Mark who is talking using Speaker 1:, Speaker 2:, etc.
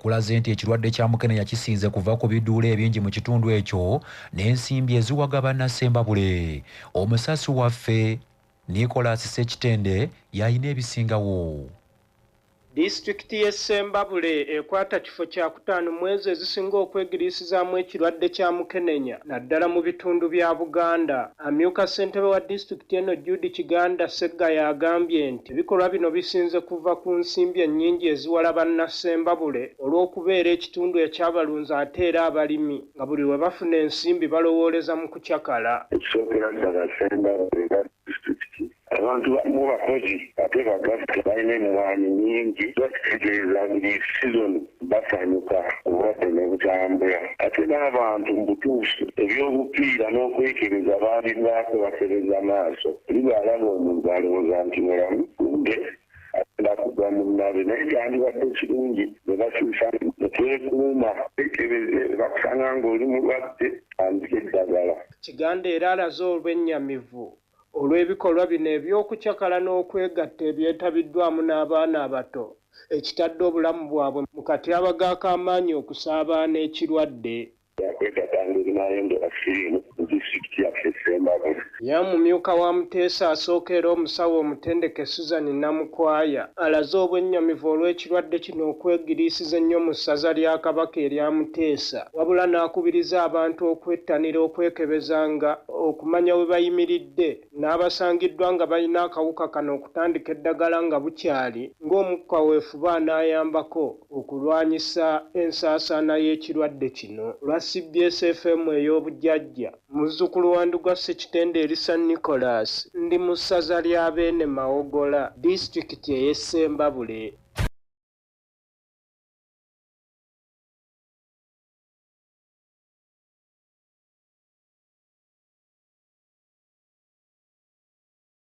Speaker 1: kulaze nti ekirwadde kya Mukenenya kisinze kuva ku biduula ebingi mu kitundu ekyo n'ensimbi eziwaga bannasembabule. Omusasi waffe Nicholas Sekitende yalina ebisingawo.
Speaker 2: Disitulikiti y'e Ssembabule ekwata kifo kya kutaano mwezi ezisinga okwegiriisizaamu ekirwadde kya Mukenenya naddala mu bitundu bya Buganda. Amyuka ssentebe wa disitulikiti eno Judy Kiganda Seggaya agambye nti ebikolwa bino bisinze kuva ku nsimbi ennyingi eziwala bannasembabule olw'okubeera ekitundu ekyabalunzi ate era abalimi nga buli lwe bafuna ensimbi balowooleza mu kucakala.
Speaker 3: Ekisookera ddala Ssembabule disitulikiti abantu bamu bakozi ate bagavita balina emwanyi nyingi bakitegeeza buli sizoni basanyuka obwadde ne butambula ate n'abantu mu butuufu ebyobupiira n'okwekebeza baalivaako basereza maaso oli bw'alaba omuntu alowooza nti mulamu kumbe agenda kugwa mu nnabe naye gyandibadde kirungi ne bakyusa ne twekuuma ekebeze bakusanga ng'oli mulwadde andika eddagala.
Speaker 2: Kiganda era alaze olw'ennyamivu olw'ebikolwa bino eby'okucakala n'okwegatta ebyetabiddwamu n'abaana abato ekitadde obulamu bwabwe mu katyaba k'amaanyi okusaabaana ekirwadde. Yamumyuka wa Muteesa asookeera omusawo omutendeke Susan Namukwaya alaze obwennyamivu olw'ekirwadde kino okwegiriisiza ennyo mu ssaza lya Kabaka erya Muteesa wabula n'akubiriza abantu okwettanira okwekebezanga okumanya we bayimiridde n'abasangiddwa nga balina akawuka kano okutandika eddagala nga bukyali ng'omukka weefuba anaayambako okulwanyisa ensaasaana y'ekirwadde kino. Lwa CBS FM ey'obujjajja muzzukulu wa Nduga Sekitende Elisa Nicholas ndi mu ssaza lya Beene Mawogola disitulikiti ey'e Ssembabule.